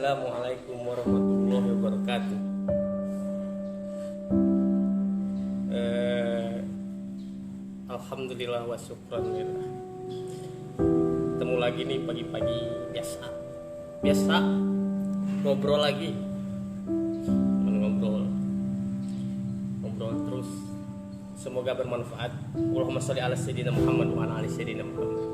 Assalamualaikum warahmatullahi wabarakatuh. Alhamdulillah wa syukranillah. Ketemu lagi nih pagi-pagi biasa ngobrol lagi, ngobrol terus. Semoga bermanfaat. Allahumma sholli ala sayyidina Muhammad wa ala ali sayyidina Muhammad.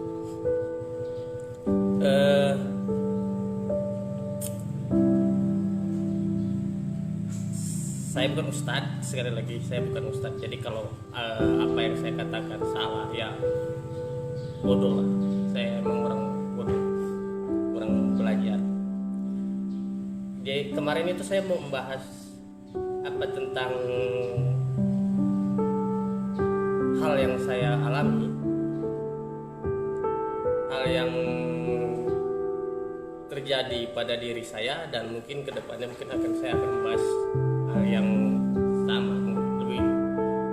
Saya bukan ustadz, sekali lagi saya bukan ustadz. Jadi kalau apa yang saya katakan salah ya bodoh lah. Saya emang orang bodoh, orang belajar. Jadi kemarin itu saya mau membahas apa tentang hal yang saya alami, hal yang terjadi pada diri saya, dan mungkin kedepannya saya akan membahas hal yang sama,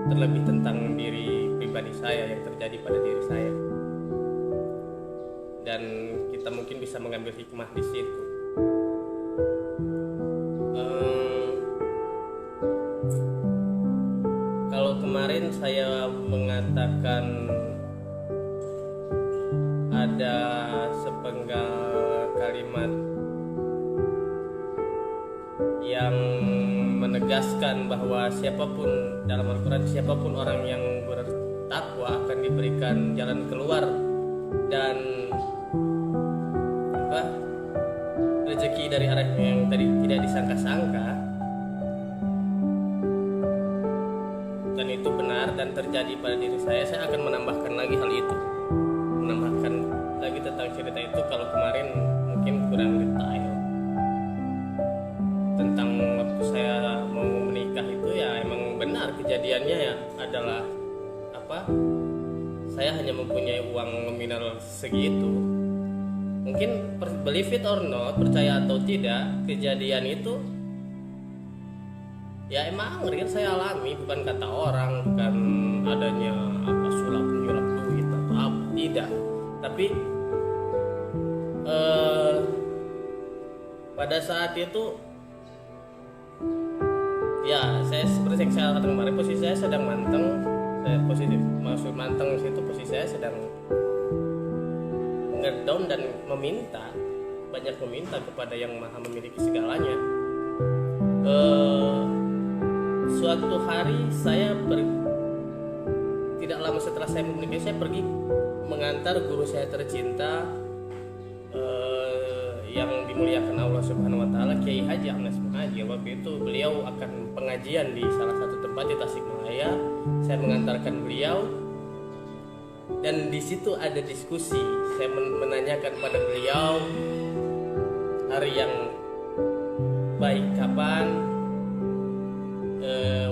terlebih tentang diri pribadi saya yang terjadi pada diri saya, dan kita mungkin bisa mengambil hikmah di situ. Kalau kemarin saya mengatakan ada sepenggal kalimat yang menegaskan bahwa siapapun dalam Al-Quran, siapapun orang yang bertakwa akan diberikan jalan keluar dan rezeki dari arah yang tadi tidak disangka-sangka, dan itu benar dan terjadi pada diri saya akan menambahkan lagi hal itu, menambahkan lagi tentang cerita itu. Kalau kemarin mungkin kurang detail tentang waktu saya mau menikah itu, ya emang benar kejadiannya ya adalah saya hanya mempunyai uang nominal segitu. Mungkin believe it or not, percaya atau tidak, kejadian itu ya emang real saya alami, bukan kata orang, bukan adanya sulap menyulap duit atau apa, tidak. Tapi pada saat itu ya saya seperti yang saya katakan kemarin, posisi saya sedang manteng. Saya positif maksud manteng situ, posisi saya sedang ngedown dan banyak meminta kepada yang maha memiliki segalanya. Suatu hari saya tidak lama setelah saya menikah, saya pergi mengantar guru saya tercinta yang dimuliakan Allah Subhanahu wa taala, Kiai Haji Anas Muhajir. Waktu itu beliau akan pengajian di salah satu tempat di Tasikmalaya. Saya mengantarkan beliau dan di situ ada diskusi. Saya menanyakan pada beliau hari yang baik kapan,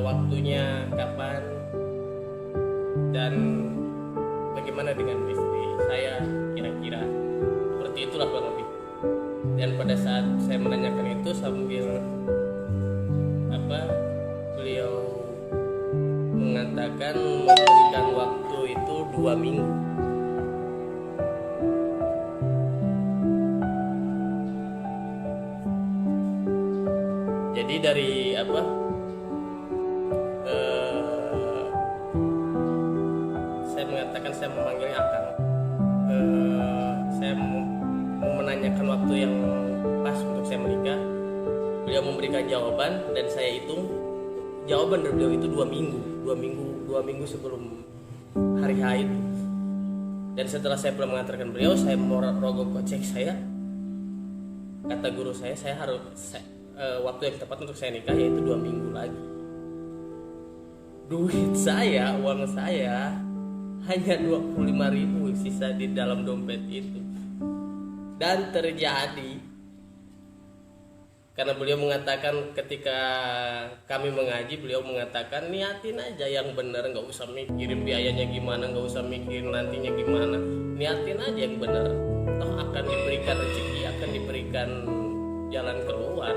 waktunya kapan, dan bagaimana dengan istri saya kira-kira. Seperti itulah kurang lebih. Dan pada saat saya menanyakan itu sambil beliau mengatakan memberikan waktu itu 2 minggu. Jadi dari saya mengatakan saya memanggilnya Akang. Saya mau menanyakan waktu yang pas untuk saya menikah. Beliau memberikan jawaban dan saya hitung jawaban dari beliau itu 2 minggu sebelum hari H itu. Dan setelah saya pulang mengantarkan beliau, saya mau rogoh kocek saya. Kata guru saya harus waktu yang tepat untuk saya nikah yaitu 2 minggu lagi. Duit saya, uang saya hanya 25.000 sisa di dalam dompet itu. Dan terjadi karena beliau mengatakan ketika kami mengaji, beliau mengatakan niatin aja yang benar, nggak usah mikirin biayanya gimana, nggak usah mikirin nantinya gimana, niatin aja yang benar, toh akan diberikan rezeki, akan diberikan jalan keluar.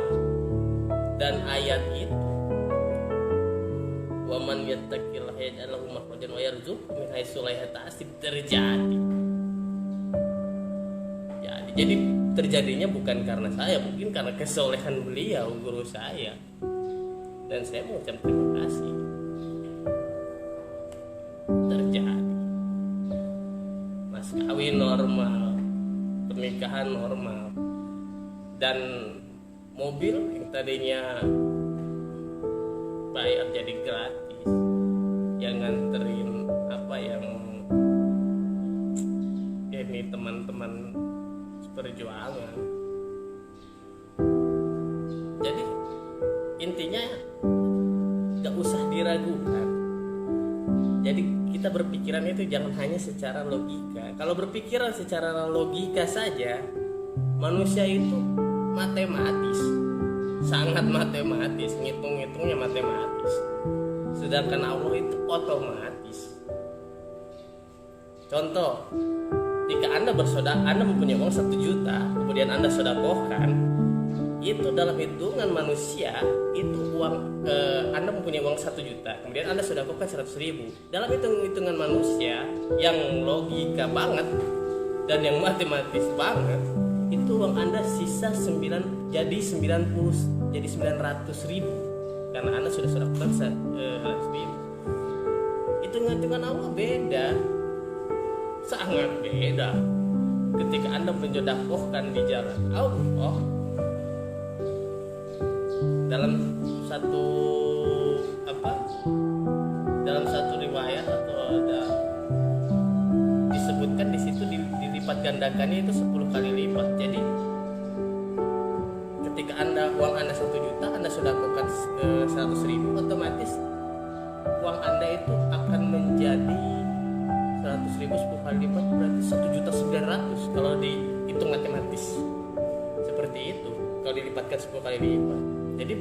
Dan ayat itu, wa man yattaqillaha yaj'al lahu makhrajan wa yarzuqhu min haitsu la yahtasib, terjadi. Jadi terjadinya bukan karena saya, mungkin karena kesolehan beliau, guru saya. Dan saya mengucap terima kasih. Terjadi mas kawin normal, pernikahan normal, dan mobil yang tadinya bayar jadi gratis, yang nganterin yang ini teman-teman perjuangan. Jadi intinya gak usah diragukan. Jadi kita berpikiran itu jangan hanya secara logika. Kalau berpikiran secara logika saja, manusia itu matematis, sangat matematis, ngitung-ngitungnya matematis. Sedangkan Allah itu otomatis. Contoh, jika Anda bersaudara, Anda mempunyai uang 1 juta, kemudian Anda sedekahkan, itu dalam hitungan manusia itu uang Anda mempunyai uang 1 juta, kemudian Anda sedekahkan 100.000. Dalam hitungan manusia yang logika banget dan yang matematis banget, itu uang Anda sisa 9 jadi 90 jadi 900.000 karena Anda sudah sedekahkan 100.000. Hitungan Allah beda. Sangat beda ketika Anda menjodohkan di jalan Allah. Dalam satu riwayat atau ada disebutkan di situ dilipat gandakannya itu 10 kali lipat. Jadi ketika uang Anda 1 juta, Anda sudah lakukan 100.000, otomatis uang Anda itu akan menjadi 100.000 10 kali lipat, berarti 1.900.000 kalau dihitung matematis. Seperti itu kalau dilipatkan 10 kali lipat. Jadi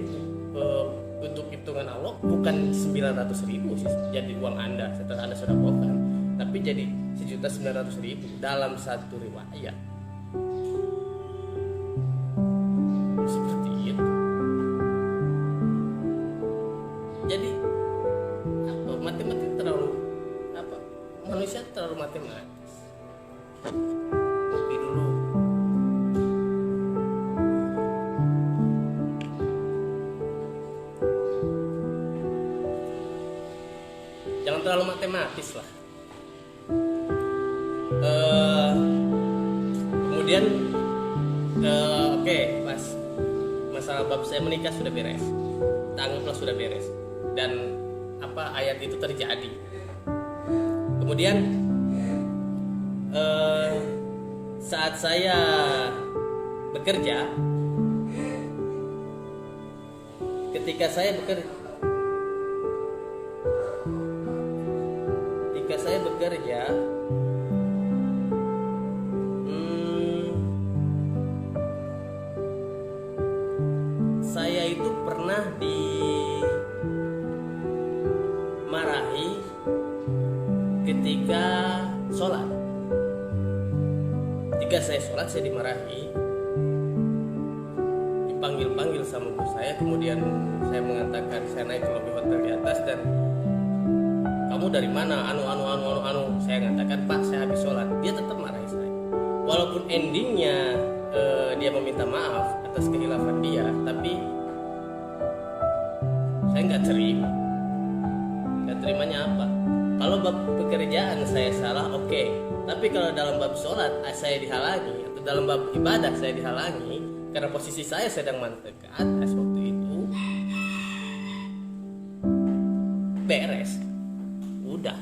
untuk hitungan Allah bukan 900.000 sih jadi uang Anda setelah Anda sudah bokan, tapi jadi 1.900.000 dalam satu riwayat. Seperti itu. Jadi matematik terlalu manusia terlalu matematis. Kopi dulu. Jangan terlalu matematis lah. Kemudian oke, Mas, masalah bab saya menikah sudah beres. Anggaplah sudah beres. Dan ayat itu terjadi. Kemudian saat saya bekerja, ketika saya bekerja, saya itu pernah dimarahi ketika sholat. Ketika saya sholat, saya dimarahi, dipanggil-panggil sama ibu saya. Kemudian saya mengatakan saya naik ke lobi hotel di atas, dan kamu dari mana? Anu. Saya mengatakan, Pak, saya habis sholat. Dia tetap marahi saya. Walaupun endingnya dia meminta maaf atas kehilafan dia, tapi saya nggak terima. Nggak terimanya apa? Kalau bab pekerjaan saya salah, oke. Tapi kalau dalam bab sholat saya dihalangi, atau dalam bab ibadah saya dihalangi karena posisi saya sedang mantep ke atas waktu itu, beres, udah,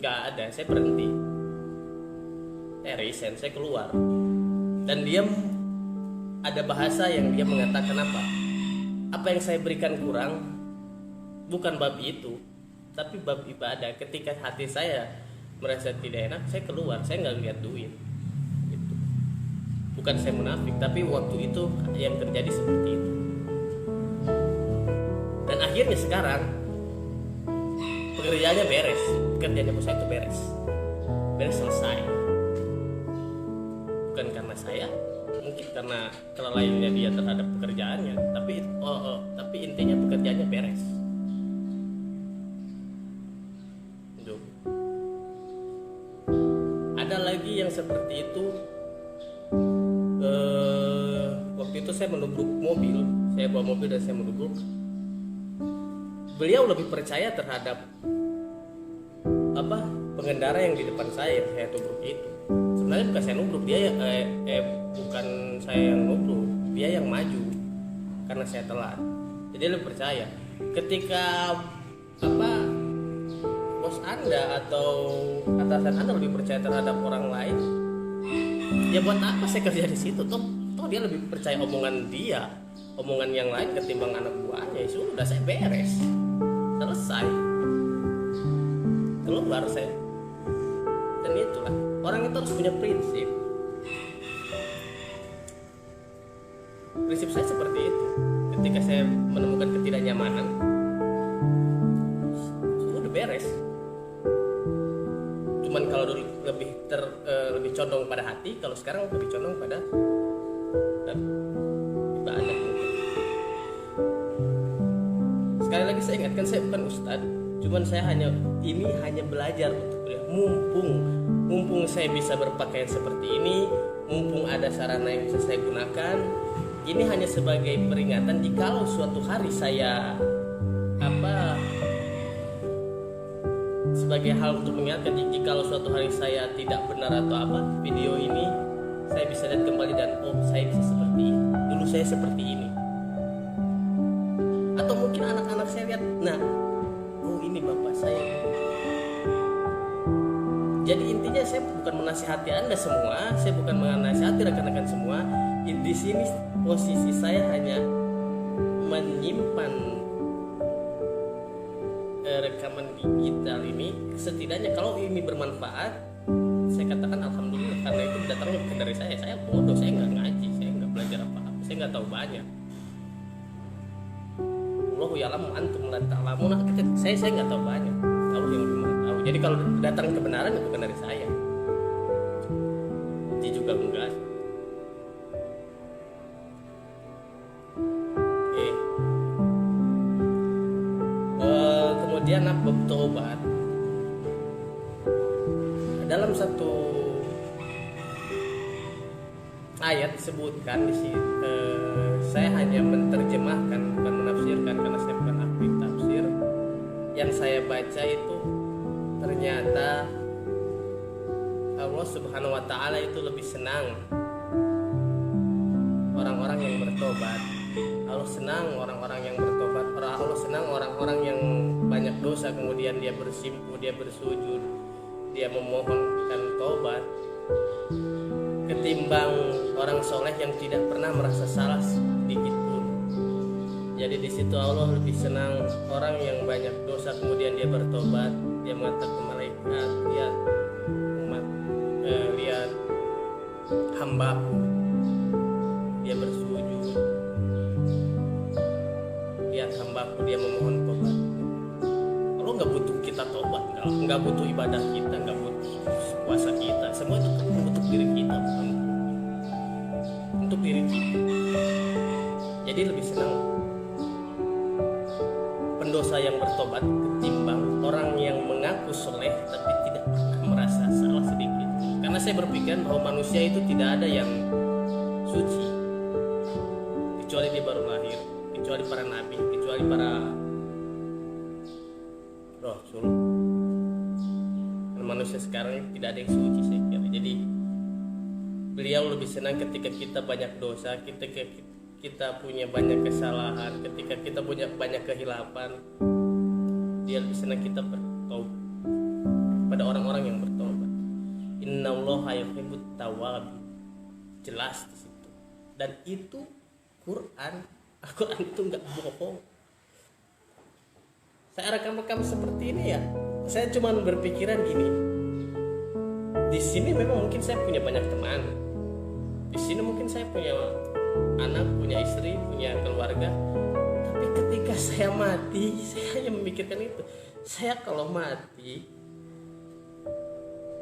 nggak ada. Saya berhenti, saya resign, saya keluar. Dan dia ada bahasa yang dia mengatakan apa yang saya berikan kurang. Bukan bab itu, tapi bab ibadah. Ketika hati saya merasa tidak enak, saya keluar. Saya nggak lihat duit. Gitu. Bukan saya munafik, tapi waktu itu yang terjadi seperti itu. Dan akhirnya sekarang pekerjaannya beres, pekerjaannya bos saya itu beres selesai. Bukan karena saya, mungkin karena kelalaiannya dia terhadap pekerjaannya, tapi intinya pekerjaannya beres. Ada lagi yang seperti itu, waktu itu saya menubruk mobil, saya bawa mobil dan saya menubruk. Beliau lebih percaya terhadap pengendara yang di depan saya tubruk itu. Sebenarnya bukan saya nubruk, dia bukan saya yang nubruk, dia yang maju karena saya telat. Jadi dia lebih percaya. Ketika bos Anda atau atasan Anda lebih percaya terhadap orang lain, ya buat apa saya kerja di situ? Toh dia lebih percaya omongan yang lain ketimbang anak buahnya. Ya sudah, saya beres, selesai, keluar saya. Dan itulah, orang itu harus punya prinsip. Prinsip saya seperti itu. Ketika saya menemukan ketidaknyamanan, sudah beres. Cuman kalau dulu lebih condong pada hati, kalau sekarang lebih condong pada ibadah. Sekali lagi saya ingatkan, saya bukan ustadz, cuman saya hanya belajar untuk kuliah. Mumpung saya bisa berpakaian seperti ini, mumpung ada sarana yang bisa saya gunakan, ini hanya sebagai peringatan jikalau suatu hari saya sebagai hal untuk mengingatkan, jikalau suatu hari saya tidak benar atau video ini saya bisa lihat kembali dan saya bisa seperti ini, dulu saya seperti ini. Atau mungkin anak-anak saya lihat, ini bapak saya. Jadi intinya saya bukan menasihati Anda semua, saya bukan menasihati rekan-rekan semua. Di sini posisi saya hanya menyimpan rekaman digital ini. Setidaknya kalau ini bermanfaat, saya katakan alhamdulillah, karena itu datangnya bukan dari saya. Saya bodoh, saya nggak ngaji, saya nggak belajar apa-apa, saya nggak tahu banyak. Allahu ya'lamu antum la ta'lamun. Saya nggak tahu banyak, Allah yang lebih tahu. Jadi kalau datang kebenaran itu bukan dari saya, dia juga enggak. Kemudian bertobat. Dalam satu ayat disebutkan di sini, saya hanya menerjemahkan, bukan menafsirkan karena saya bukan ahli tafsir. Yang saya baca itu ternyata Allah Subhanahu wa taala itu lebih senang orang-orang yang bertobat. Allah senang orang-orang yang bertobat. Allah senang orang-orang yang banyak dosa kemudian dia bersimpuh, dia bersujud, dia memohonkan tobat, ketimbang orang soleh yang tidak pernah merasa salah sedikit pun. Jadi di situ Allah lebih senang orang yang banyak dosa kemudian dia bertobat, dia mengatakan malaikat, lihat hambaku, dia bersujud, lihat hambaku, dia memohon tobat. Allah nggak butuh kita tobat, nggak butuh ibadah kita, nggak butuh puasa kita, semua itu kan untuk diri kita, bukan untuk diri kita. Jadi lebih senang pendosa yang bertobat ketimbang orang yang mengaku soleh tapi tidak pernah merasa salah sedikit. Karena saya berpikir bahwa manusia itu tidak ada yang suci kecuali dia baru lahir, kecuali para nabi, kecuali para rasul. Manusia sekarang tidak ada yang suci, saya kira. Jadi beliau lebih senang ketika kita banyak dosa, kita punya banyak kesalahan, ketika kita punya banyak kehilapan. Dia lebih senang kita bertobat pada orang-orang yang bertobat. Innallaha yuhibbut tawwabin. Jelas di situ. Dan itu Al-Quran itu enggak bohong. Saya rekam seperti ini ya. Saya cuma berpikiran gini. Di sini memang mungkin saya punya banyak teman. Di sini mungkin saya punya anak, punya istri, punya keluarga. Tapi ketika saya mati, saya hanya memikirkan itu. Saya kalau mati,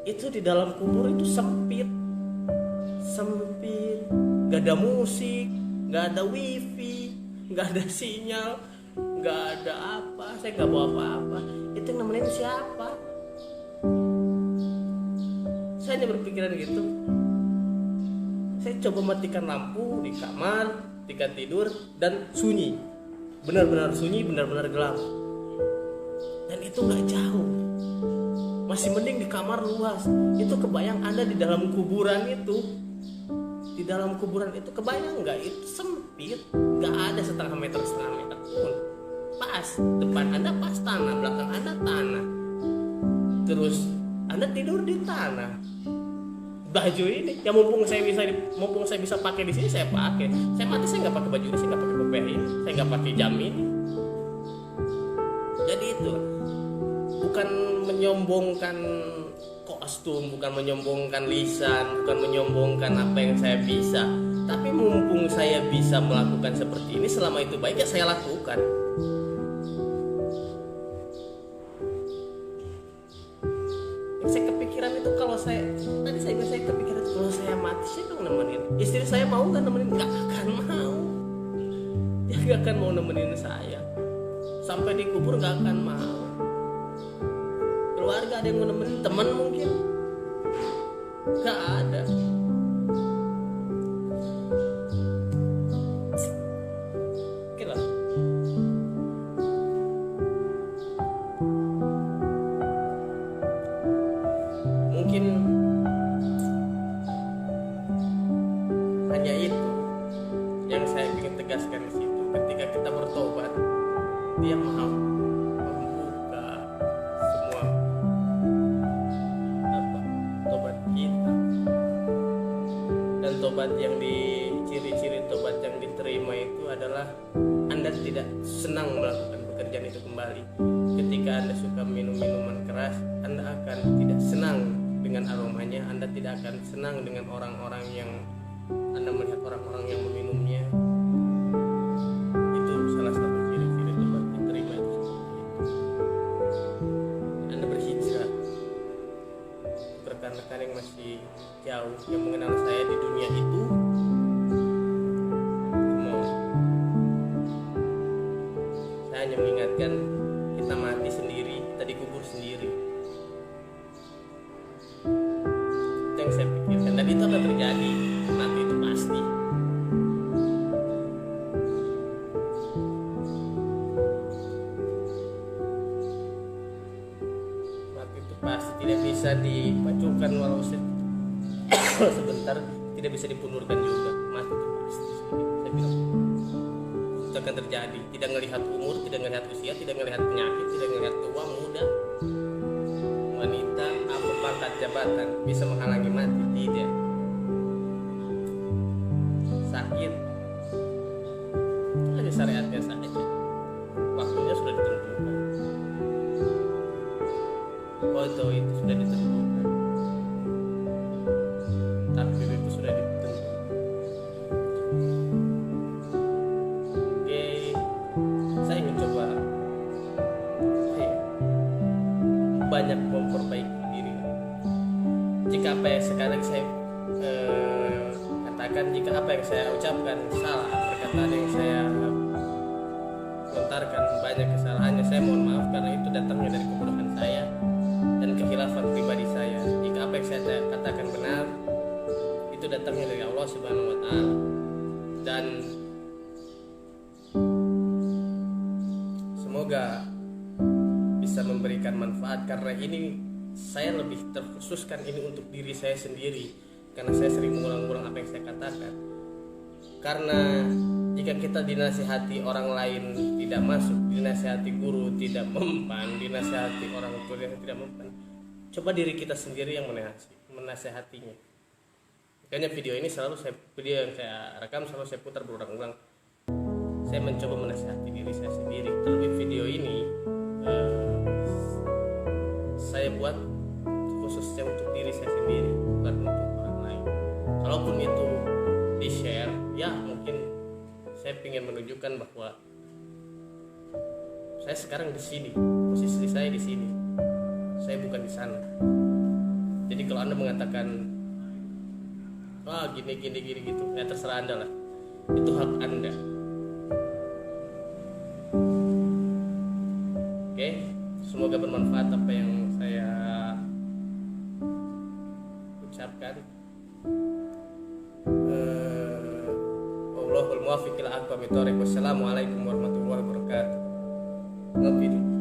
itu di dalam kubur itu sempit, gak ada musik, gak ada wifi, gak ada sinyal, gak ada apa, saya gak bawa apa-apa. Itu yang nemenin siapa? Saya saya hanya berpikiran gitu. Saya coba matikan lampu di kamar, ketika tidur, dan sunyi, benar-benar sunyi, benar-benar gelap. Dan itu gak jauh, masih mending di kamar luas. Itu kebayang Anda di dalam kuburan itu. Di dalam kuburan itu kebayang nggak? Itu sempit, nggak ada setengah meter pun. Pas depan Anda pas tanah, belakang Anda tanah. Terus Anda tidur di tanah. Baju ini, ya mumpung saya bisa pakai di sini, saya pakai. Saya mati saya nggak pakai baju ini, saya nggak pakai kopiah ini, saya nggak pakai jam ini. Jadi itu bukan menyombongkan kostum, bukan menyombongkan lisan, bukan menyombongkan apa yang saya bisa, tapi mumpung saya bisa melakukan seperti ini, selama itu baik ya saya lakukan. Yang saya kepikiran itu kalau saya kepikiran itu kalau saya mati siapa yang nemenin? Istri saya mau nggak nemenin? Nggak akan mau. Dia nggak akan mau nemenin saya. Sampai dikubur nggak akan mau. Keluarga ada yang mau nemenin, teman mungkin nggak ada. Oke lah. Mungkin hanya itu yang saya ingin tegaskan di situ. Ketika kita bertobat, Dia maha membuka semua tobat kita. Dan tobat yang ciri-ciri tobat yang diterima itu adalah Anda tidak senang melakukan pekerjaan itu kembali. Ketika Anda suka minum minuman keras, Anda akan tidak senang dengan aromanya. Anda tidak akan senang dengan orang-orang yang Anda melihat orang-orang yang meminumnya. Itu salah satu ciri-ciri tobat diterima itu. Anda berhijrah. Rekan-rekan yang masih jauh yang mengenal saya di dunia itu, saya hanya mengingatkan kita mati sendiri, kita dikubur sendiri. Itu yang saya pikirkan, dan itu akan terjadi. Mati itu pasti. Mati itu pasti, tidak bisa dipacukan walau sebentar, tidak bisa dipundurkan juga. Mati itu pasti. Saya bilang itu akan terjadi. Tidak melihat umur, tidak melihat usia, tidak melihat penyakit, tidak melihat tua, muda, wanita, apa pangkat jabatan bisa menghalangi mati. Tidak. Sakit hanya syariatnya saja, waktunya sudah ditentukan, foto itu sudah ditentukan, takdir itu sudah ditentukan. Oke, saya ingin coba banyak memperbaiki diri. Jika apa yang sekarang saya katakan, jika apa yang saya ucapkan salah, perkataan yang saya lontarkan banyak kesalahannya, saya mohon maaf karena itu datangnya dari kebodohan saya dan kekhilafan pribadi saya. Jika apa yang saya katakan benar, itu datangnya dari Allah Subhanahu wa Ta'ala, dan semoga bisa memberikan manfaat. Karena ini saya lebih terkhususkan ini untuk diri saya sendiri, karena saya sering mengulang-ulang apa yang saya katakan. Karena jika kita dinasihati orang lain tidak masuk, dinasihati guru tidak mempan, dinasihati orang tua yang tidak mempan, coba diri kita sendiri yang menasihatinya. Makanya video ini video yang saya rekam selalu saya putar berulang-ulang. Saya mencoba menasihati diri saya sendiri. Terlebih video ini saya buat khususnya untuk diri saya sendiri, bukan untuk orang lain. Kalaupun itu di-share, ya mungkin saya ingin menunjukkan bahwa saya sekarang di sini, posisi saya di sini, saya bukan di sana. Jadi kalau Anda mengatakan gini gitu, ya terserah Anda lah, itu hak Anda. Oke, semoga bermanfaat apa yang saya ucapkan Wallahul muwaffiq ila aqwamit thoriq. Wassalamualaikum warahmatullahi wabarakatuh. Ngopi.